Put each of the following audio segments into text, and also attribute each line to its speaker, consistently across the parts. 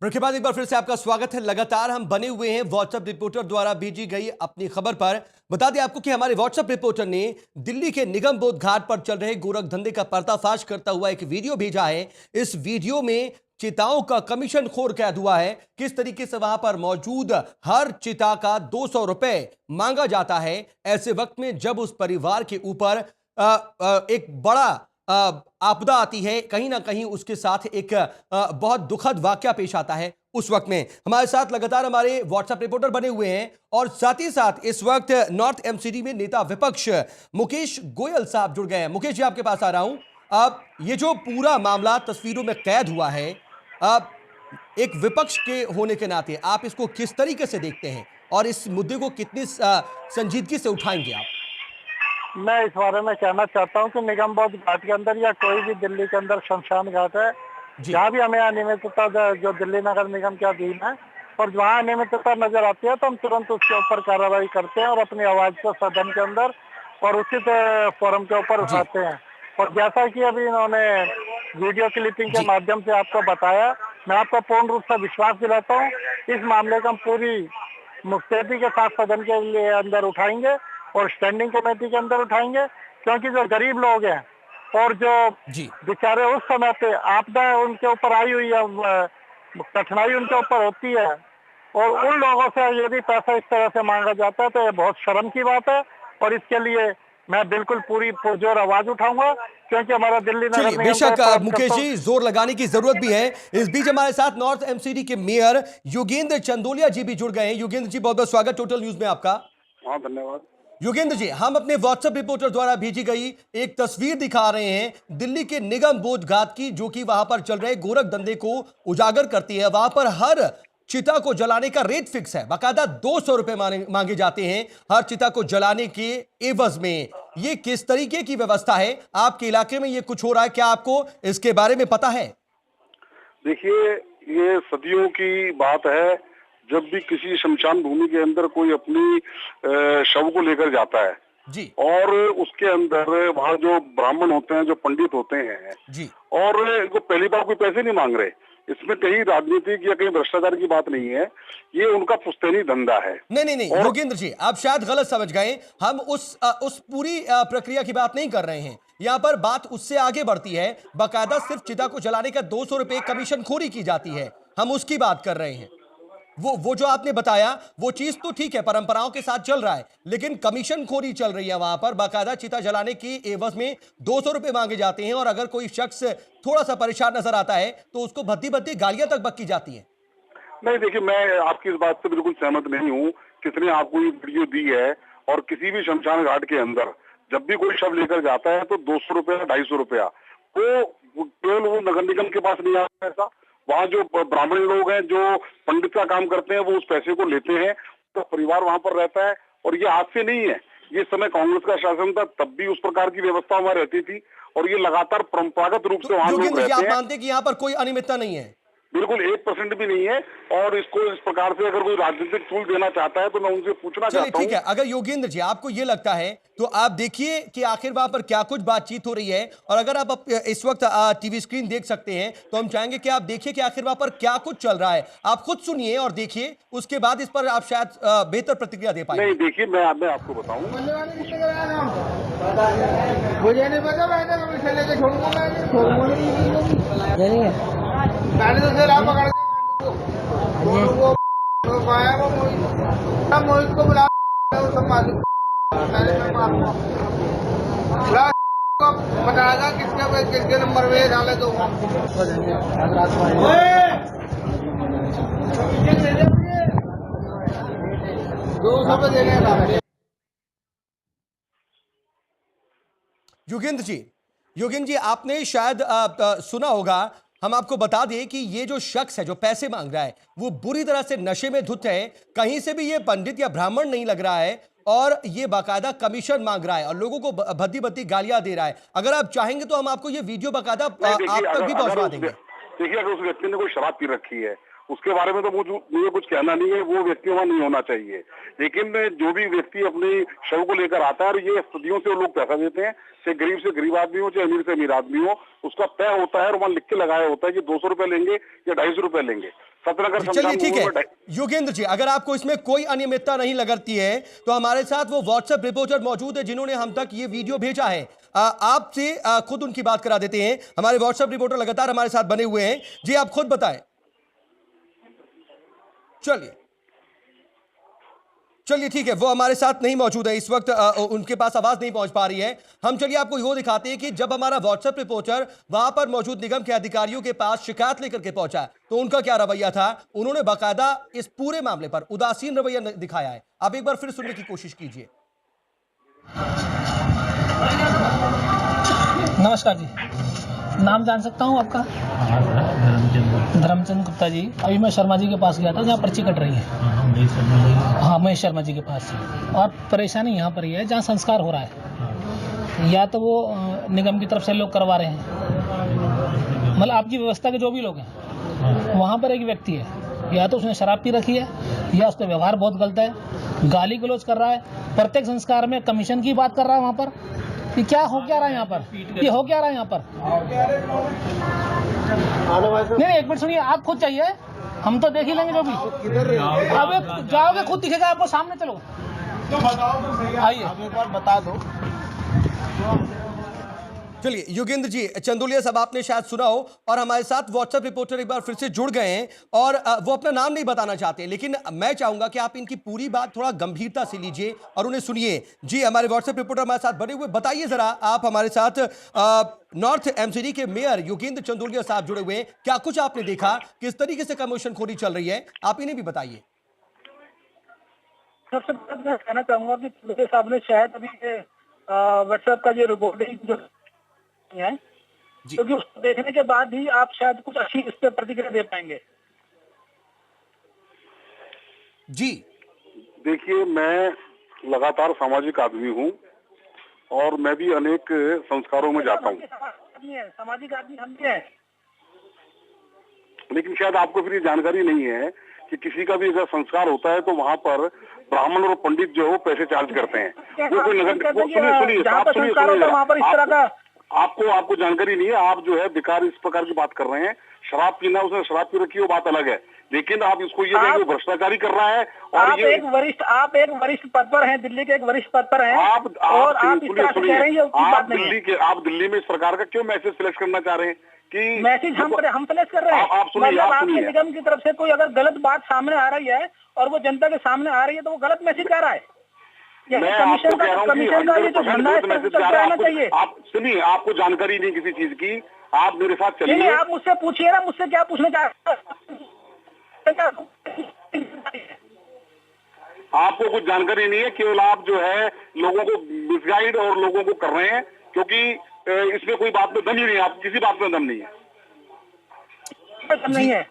Speaker 1: Break के बाद एक बार फिर से आपका स्वागत है। लगातार हम बने हुए हैं व्हाट्सएप रिपोर्टर द्वारा भेजी गई अपनी खबर पर। बता दें आपको कि हमारे व्हाट्सएप रिपोर्टर ने दिल्ली के निगम बोध घाट पर चल रहे गोरख धंधे का पर्दाफाश करता हुआ एक वीडियो भेजा है। इस वीडियो में चिताओं का कमीशन खोर कैद हुआ है। किस तरीके से वहां पर मौजूद हर चिता का 200 रुपए मांगा जाता है। ऐसे वक्त में जब उस परिवार के ऊपर एक बड़ा आपदा आती है, कहीं ना कहीं उसके साथ एक बहुत दुखद वाकया पेश आता है। उस वक्त में हमारे साथ लगातार हमारे व्हाट्सएप रिपोर्टर बने हुए हैं और साथ ही साथ इस वक्त नॉर्थ एमसीडी में नेता विपक्ष मुकेश गोयल साहब जुड़ गए हैं। मुकेश जी, आपके पास आ रहा हूं। अब ये जो पूरा मामला तस्वीरों में कैद हुआ है, अब एक विपक्ष के होने के नाते आप इसको किस तरीके से देखते हैं और इस मुद्दे को कितनी संजीदगी से उठाएंगे आप?
Speaker 2: मैं इस बारे में कहना चाहता हूं कि निगम बोध घाट के अंदर या कोई भी दिल्ली के अंदर शमशान घाट है, जहाँ भी हमें अनियमितता जो दिल्ली नगर निगम के अधीन है और जहाँ अनियमितता नजर आती है तो हम तुरंत उसके ऊपर कार्रवाई करते हैं और अपनी आवाज को सदन के अंदर और उचित फोरम के ऊपर उठाते हैं। और जैसा कि अभी इन्होंने वीडियो क्लिपिंग के माध्यम से आपको बताया, मैं आपको पूर्ण रूप से विश्वास दिलाता हूँ इस मामले को हम पूरी मुस्तैदी के साथ सदन के लिए अंदर उठाएंगे और स्टैंडिंग कमेटी के अंदर उठाएंगे, क्योंकि जो गरीब लोग हैं और जो बेचारे उस समय पे आपदा उनके ऊपर आई हुई है, कठिनाई उनके ऊपर होती है और उन लोगों से यदि पैसा इस तरह से मांगा जाता है तो ये बहुत शर्म की बात है। और इसके लिए मैं बिल्कुल पूरी पुरजोर आवाज उठाऊंगा, क्योंकि हमारा दिल्ली नगर निगम
Speaker 1: बेशक मुकेश जी, जोर लगाने की जरूरत भी है। इस बीच हमारे साथ नॉर्थ एमसीडी के मेयर योगेंद्र चंदोलिया जी भी जुड़ गए हैं। योगेंद्र जी, बहुत बहुत स्वागत टोटल न्यूज में आपका।
Speaker 2: हाँ, धन्यवाद।
Speaker 1: योगेंद्र जी, हम अपने व्हाट्सएप रिपोर्टर द्वारा भेजी गई एक तस्वीर दिखा रहे हैं दिल्ली के निगम बोध घाट की, जो कि वहां पर चल रहे गोरख धंधे को उजागर करती है। वहां पर हर चिता को जलाने का रेट फिक्स है, बाकायदा 200 रुपए मांगे जाते हैं हर चिता को जलाने के एवज में। ये किस तरीके की व्यवस्था है? आपके इलाके में ये कुछ हो रहा है क्या? आपको इसके बारे में पता है?
Speaker 3: देखिए, ये सदियों की बात है। जब भी किसी शमशान भूमि के अंदर कोई अपनी शव को लेकर जाता है
Speaker 1: जी,
Speaker 3: और उसके अंदर वहाँ जो ब्राह्मण होते हैं, जो पंडित होते हैं
Speaker 1: जी,
Speaker 3: और वो पहली बार कोई पैसे नहीं मांग रहे। इसमें कहीं राजनीतिक या कहीं भ्रष्टाचार की बात नहीं है, ये उनका पुश्तैनी धंधा है।
Speaker 1: नहीं योगेंद्र जी, आप शायद गलत समझ गए। हम उस पूरी प्रक्रिया की बात नहीं कर रहे हैं। यहाँ पर बात उससे आगे बढ़ती है। बाकायदा सिर्फ चिता को जलाने का 200 रुपए कमीशन खोरी की जाती है, हम उसकी बात कर रहे हैं। वो जो आपने बताया वो चीज तो ठीक है, परंपराओं के साथ चल रहा है, लेकिन कमीशन खोरी चल रही है। वहां पर बाकायदा चिता जलाने की एवज में 200 रुपए मांगे जाते हैं और अगर कोई शख्स थोड़ा सा परेशान नजर आता है तो उसको भद्दी भद्दी गालियां तक बक्की जाती हैं।
Speaker 3: नहीं, देखिए, मैं आपकी इस बात से बिल्कुल सहमत नहीं हूँ। किसने आपको ये वीडियो दी है? और किसी भी शमशान घाट के अंदर जब भी कोई शव लेकर जाता है तो 200 रुपया, 250 रुपया, वो केवल वो नगर निगम के पास नहीं आता पैसा। वहाँ जो ब्राह्मण लोग हैं, जो पंडित का काम करते हैं, वो उस पैसे को लेते हैं। तो परिवार वहां पर रहता है और ये आज से नहीं है। ये समय कांग्रेस का शासन था, तब भी उस प्रकार की व्यवस्था वहां रहती थी और ये लगातार परंपरागत रूप से वहां लोग रहते हैं।
Speaker 1: आप मानते हैं कि यहाँ पर कोई अनियमितता नहीं है?
Speaker 3: बिल्कुल 1% भी नहीं है। और इसको इस प्रकार से अगर कोई राजनीतिक टूल देना चाहता है तो मैं उनसे पूछना चाहता हूं।
Speaker 1: ठीक है, अगर योगेंद्र जी आपको ये लगता है तो आप देखिए कि आखिर वहां पर क्या कुछ बातचीत हो रही है। और अगर आप इस वक्त टीवी स्क्रीन देख सकते हैं तो हम चाहेंगे कि आप देखिए कि आखिर वहां पर क्या कुछ चल रहा है। आप खुद सुनिए और देखिए, उसके बाद इस पर आप शायद बेहतर प्रतिक्रिया दे पाएंगे।
Speaker 3: नहीं, देखिए, मैं आपको बताऊं,
Speaker 2: मुझे नहीं पता, मैंने कमीशन लेके छोड़ूंगा। मैंने तो सिर आप पकड़ मोहित को बुला बताएगा किसके नंबर में डाले दो।
Speaker 1: योगेंद्र जी, आपने शायद सुना होगा। हम आपको बता दें कि ये जो शख्स है जो पैसे मांग रहा है वो बुरी तरह से नशे में धुत है। कहीं से भी ये पंडित या ब्राह्मण नहीं लग रहा है और ये बाकायदा कमीशन मांग रहा है और लोगों को भद्दी भद्दी गालियां दे रहा है। अगर आप चाहेंगे तो हम आपको ये वीडियो बाकायदा आप तक भी पहुंचवा देंगे।
Speaker 3: देखिए, अगर उस व्यक्ति ने कोई शराब पी रखी है उसके बारे में तो मुझे कुछ कहना नहीं है, वो व्यक्ति वहां नहीं होना चाहिए। लेकिन जो भी व्यक्ति अपनी शव को लेकर आता है और ये सदियों से लोग पैसा देते हैं, चाहे गरीब से गरीब आदमी हो, चाहे अमीर से अमीर आदमी हो, उसका तय होता है और वहां लिख के लगाया होता है कि 200 रुपए लेंगे या 250 रुपए लेंगे। सतनगर
Speaker 1: चलिए
Speaker 3: शमशान
Speaker 1: ठीक
Speaker 3: भूमि
Speaker 1: है
Speaker 3: पर
Speaker 1: योगेंद्र जी, अगर आपको इसमें कोई अनियमितता नहीं लगती है तो हमारे साथ वो व्हाट्सएप रिपोर्टर मौजूद है जिन्होंने हम तक ये वीडियो भेजा है। आपसे खुद उनकी बात करा देते हैं। हमारे व्हाट्सएप रिपोर्टर लगातार हमारे साथ बने हुए हैं। जी आप खुद बताएं। चलिए चलिए ठीक है, वो हमारे साथ नहीं मौजूद है इस वक्त, उनके पास आवाज नहीं पहुंच पा रही है। हम चलिए आपको वो दिखाते हैं कि जब हमारा व्हाट्सएप रिपोर्टर वहां पर मौजूद निगम के अधिकारियों के पास शिकायत लेकर के पहुंचा तो उनका क्या रवैया था। उन्होंने बाकायदा इस पूरे मामले पर उदासीन रवैया दिखाया है। आप एक बार फिर सुनने की कोशिश कीजिए।
Speaker 4: नमस्कार जी, नाम जान सकता हूँ आपका? धर्मचंद गुप्ता जी। अभी मैं शर्मा जी के पास गया था जहाँ पर्ची कट रही है। हाँ, महेश शर्मा जी के पास। और परेशानी यहाँ पर ही है जहाँ संस्कार हो रहा है, या तो वो निगम की तरफ से लोग करवा रहे हैं, मतलब आपकी व्यवस्था के जो भी लोग हैं, वहाँ पर एक व्यक्ति है, या तो उसने शराब पी रखी है या उसका व्यवहार बहुत गलत है, गाली गलौज कर रहा है, प्रत्येक संस्कार में कमीशन की बात कर रहा है। वहाँ पर ये क्या हो क्या रहा है यहाँ पर? ये हो क्या रहा है यहाँ पर? नहीं, एक मिनट सुनिए, आप खुद चाहिए, हम तो देख ही लेंगे जो भी। अब जाओगे खुद दिखेगा आपको, सामने चलो, आइए एक बार बता दो।
Speaker 1: चलिए योगेंद्र जी, चंदोलिया साहब आपने शायद सुना हो और हमारे साथ व्हाट्सएप रिपोर्टर एक बार फिर से जुड़ गए हैं और वो अपना नाम नहीं बताना चाहते, लेकिन मैं चाहूंगा कि आप इनकी पूरी बात थोड़ा गंभीरता से लीजिए और उन्हें सुनिए। जी हमारे व्हाट्सएप रिपोर्टर हमारे साथ बने हुए, बताइए जरा आप हमारे साथ नॉर्थ एमसीडी के मेयर योगेंद्र चंदोलिया साहब जुड़े हुए हैं, क्या कुछ आपने देखा, किस तरीके से कमीशन खोरी चल रही है, आप इन्हें भी बताइए।
Speaker 2: सबसे पहले मैं कहना चाहूंगा कि चंदोलिया साहब ने शायद अभी व्हाट्सएप का जो रिपोर्टिंग जो है, क्योंकि उसको देखने के बाद ही आप शायद कुछ अच्छी इस पर प्रतिक्रिया दे पाएंगे।
Speaker 1: जी
Speaker 3: देखिए, मैं लगातार सामाजिक आदमी हूँ और मैं भी अनेक संस्कारों में जाता हूँ,
Speaker 2: सामाजिक आदमी हम भी हैं,
Speaker 3: लेकिन शायद आपको फिर ये जानकारी नहीं है कि किसी का भी अगर संस्कार होता है तो वहाँ पर ब्राह्मण और पंडित जो है वो पैसे चार्ज करते हैं। वो कोई नगर, सुनिए आप सुनिए, आपको जानकारी नहीं है। आप जो है बेकार इस प्रकार की बात कर रहे हैं। शराब पीना, उसने शराब पी रखी है, वो बात अलग है, लेकिन आप इसको ये कहेंगे भ्रष्टाचारी कर रहा है। और
Speaker 2: आप एक वरिष्ठ पद पर हैं, दिल्ली के एक वरिष्ठ पद पर हैं, आप
Speaker 3: दिल्ली में इस प्रकार का क्यों मैसेज फ्लैश करना चाह रहे हैं कि
Speaker 2: मैसेज हम फ्लैश कर रहे हैं?
Speaker 3: आप सुनिए,
Speaker 2: आपके निगम की तरफ से कोई अगर गलत बात सामने आ रही है और वो जनता के सामने आ रही है तो वो गलत मैसेज जा रहा है।
Speaker 3: मैं आपको कह रहा हूँ कि 100% मैसेज जा रहा है। आप सुनिए, आपको जानकारी नहीं किसी चीज की, आप मेरे साथ चलिए।
Speaker 2: आप मुझसे पूछिए ना, मुझसे क्या पूछना चाहते हैं?
Speaker 3: आपको कुछ जानकारी नहीं है, केवल आप जो है लोगों को मिसगाइड और लोगों को कर रहे हैं, क्योंकि इसमें कोई बात में दम ही नहीं है। आप किसी बात में दम नहीं
Speaker 2: है।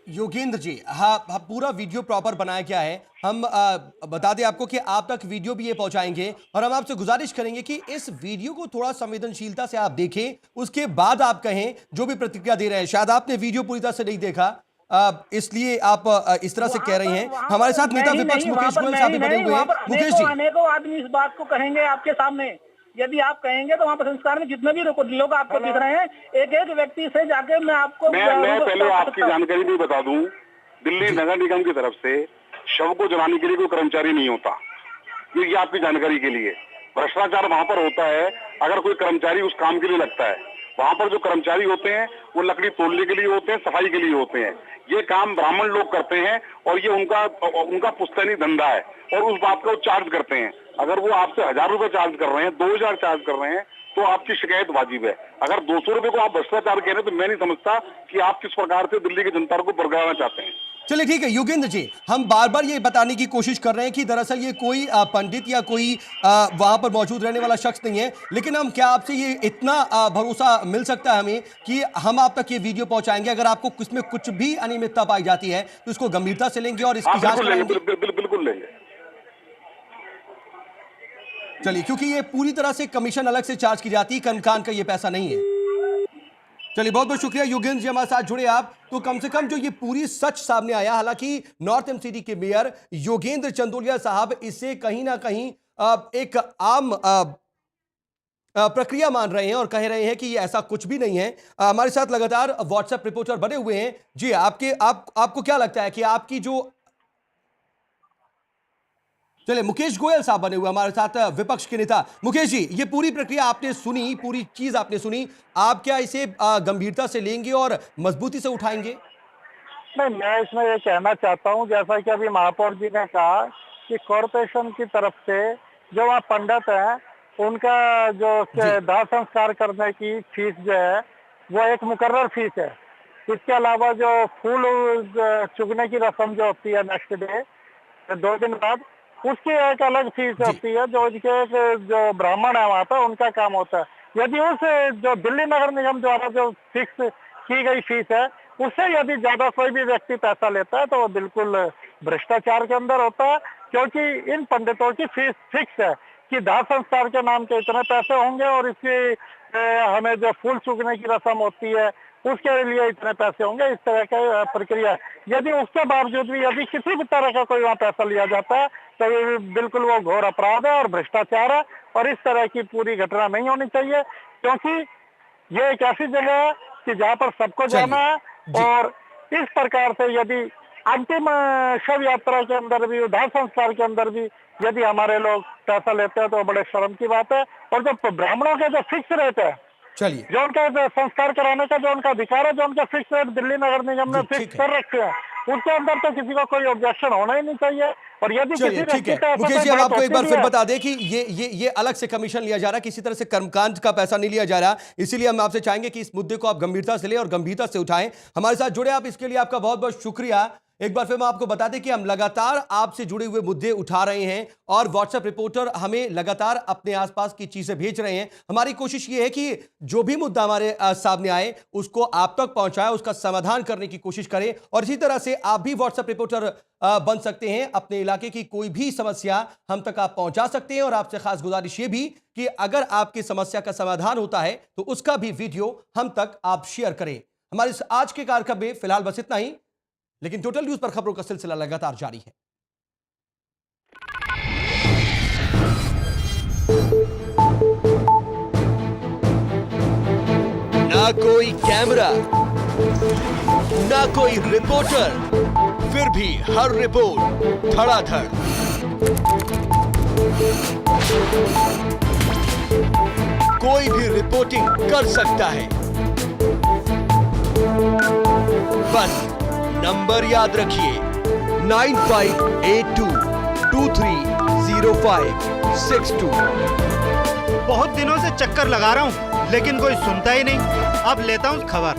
Speaker 1: योगेंद्र जी, हाँ पूरा वीडियो प्रॉपर बनाया गया है। हम बता दें आपको कि आप तक वीडियो भी ये पहुंचाएंगे और हम आपसे गुजारिश करेंगे कि इस वीडियो को थोड़ा संवेदनशीलता से आप देखें, उसके बाद आप कहें जो भी प्रतिक्रिया दे रहे हैं। शायद आपने वीडियो पूरी तरह से नहीं देखा, इसलिए आप इस तरह से कह रही हैं। हमारे साथ नेता विपक्ष मुकेश गोयल साहब भी बने हुए हैं। मुकेश जी,
Speaker 2: अनेकों आदमी इस बात को कहेंगे आपके सामने, यदि आप कहेंगे तो वहाँ पर संस्कार में जितने भी लोग आपको दिख रहे हैं, एक एक व्यक्ति से जाके मैं आपको
Speaker 3: मैं पहले आपकी जानकारी भी बता दूं, दिल्ली नगर निगम की तरफ से शव को जलाने के लिए कोई कर्मचारी नहीं होता। ये आपकी जानकारी के लिए। भ्रष्टाचार वहाँ पर होता है अगर कोई कर्मचारी उस काम के लिए लगता है। वहाँ पर जो कर्मचारी होते हैं वो लकड़ी तोड़ने के लिए होते हैं, सफाई के लिए होते हैं। ये काम ब्राह्मण लोग करते हैं और ये उनका पुश्तैनी धंधा है और उस बात का वो चार्ज करते हैं। अगर वो आपसे 1000 रुपए चार्ज कर रहे हैं, 2000 चार्ज कर रहे हैं, तो आपकी शिकायत वाजिब है। अगर 200 रुपए को आप भ्रष्टाचार कह रहे हैं तो मैं नहीं समझता कि आप किस प्रकार से दिल्ली की जनता को बरगलाना चाहते हैं।
Speaker 1: चलिए ठीक है योगेंद्र जी, हम बार बार ये बताने की कोशिश कर रहे हैं कि दरअसल ये कोई पंडित या कोई वहां पर मौजूद रहने वाला शख्स नहीं है, लेकिन हम क्या आपसे ये इतना भरोसा मिल सकता है हमें कि हम आप तक ये वीडियो पहुंचाएंगे, अगर आपको इसमें कुछ भी अनियमितता पाई जाती है तो इसको गंभीरता से लेंगे और इसकी जांच कराएंगे।
Speaker 3: बिल्कुल लेंगे।
Speaker 1: चलिए, क्योंकि ये पूरी तरह से कमीशन अलग से चार्ज की जाती है, कनकान का ये पैसा नहीं है। चलिए, बहुत बहुत शुक्रिया योगेंद्र जी, हमारे साथ जुड़े आप। तो कम से कम जो ये पूरी सच सामने आया, हालांकि नॉर्थ एमसीडी के मेयर योगेंद्र चंदोलिया साहब इससे कहीं ना कहीं एक आम प्रक्रिया मान रहे हैं और कह रहे हैं कि ये ऐसा कुछ भी नहीं है। हमारे साथ लगातार व्हाट्सएप रिपोर्टर बने हुए हैं। जी, आपको क्या लगता है कि आपकी जो, चलिए मुकेश गोयल साहब बने हुए हमारे साथ, विपक्ष के नेता। मुकेश जी, ये पूरी प्रक्रिया आपने सुनी, पूरी चीज आपने सुनी, आप क्या इसे गंभीरता से लेंगे और मजबूती से उठाएंगे?
Speaker 2: नहीं, मैं इसमें ये कहना चाहता हूँ, जैसा कि अभी महापौर जी ने कहा कि कॉरपोरेशन की तरफ से जो वहाँ पंडित हैं उनका जो दाह संस्कार करने की फीस जो है वो एक मुकर्रर फीस है। इसके अलावा जो फूल चुगने की रस्म जो होती है नेक्स्ट डे 2 दिन बाद, उसकी एक अलग फीस होती है जो जो ब्राह्मण है वहाँ पर उनका काम होता है। यदि उस जो दिल्ली नगर निगम द्वारा जो फिक्स की गई फीस है उससे यदि ज्यादा कोई भी व्यक्ति पैसा लेता है तो वो बिल्कुल भ्रष्टाचार के अंदर होता है, क्योंकि इन पंडितों की फीस फिक्स है कि दाह संस्कार के नाम के इतने पैसे होंगे और इसकी हमें जो फूल चूकने की रस्म होती है उसके लिए इतने पैसे होंगे, इस तरह का प्रक्रिया है। यदि उसके बावजूद भी यदि किसी भी तरह का कोई वहाँ पैसा लिया जाता है तो ये बिल्कुल वो घोर अपराध है और भ्रष्टाचार है, और इस तरह की पूरी घटना नहीं होनी चाहिए, क्योंकि ये एक ऐसी जगह है कि जहाँ पर सबको जाना है। और इस प्रकार से यदि अंतिम शव यात्रा के अंदर भी, दाह संस्कार के अंदर भी यदि हमारे लोग पैसा लेते हैं तो बड़े शर्म की बात है। और जो ब्राह्मणों के जो फिक्स रेट है,
Speaker 1: चलिए,
Speaker 2: जो उनका संस्कार कराने का जो उनका अधिकार है, जो उनका फिक्स रेट दिल्ली नगर निगम ने फिक्स कर रखे हैं, उसके अंदर तो किसी को कोई ऑब्जेक्शन होना ही नहीं चाहिए। और यदि
Speaker 1: चलिए ठीक है मुकेश जी, अब आपको एक बार फिर बता दें कि ये अलग से कमीशन लिया जा रहा है, किसी तरह से कर्मकांड का पैसा नहीं लिया जा रहा, इसीलिए हम आपसे चाहेंगे कि इस मुद्दे को आप गंभीरता से लें और गंभीरता से उठाएं। हमारे साथ जुड़े आप, इसके लिए आपका बहुत बहुत शुक्रिया। एक बार फिर मैं आपको बता दें कि हम लगातार आपसे जुड़े हुए मुद्दे उठा रहे हैं और व्हाट्सएप रिपोर्टर हमें लगातार अपने आसपास की चीजें भेज रहे हैं। हमारी कोशिश ये है कि जो भी मुद्दा हमारे सामने आए उसको आप तक पहुंचाए, उसका समाधान करने की कोशिश करें। और इसी तरह से आप भी व्हाट्सएप रिपोर्टर बन सकते हैं, अपने इलाके की कोई भी समस्या हम तक आप पहुंचा सकते हैं। और आपसे खास गुजारिश ये भी कि अगर आपकी समस्या का समाधान होता है तो उसका भी वीडियो हम तक आप शेयर करें। हमारे आज के कार्यक्रम में फिलहाल बस इतना ही, लेकिन टोटल न्यूज पर खबरों का सिलसिला लगातार जारी है। ना कोई कैमरा, ना कोई रिपोर्टर, फिर भी हर रिपोर्ट धड़ाधड़। कोई भी रिपोर्टिंग कर सकता है, बस नंबर याद रखिए 9582230562।
Speaker 5: बहुत दिनों से चक्कर लगा रहा हूं लेकिन कोई सुनता ही नहीं। अब लेता हूं खबर।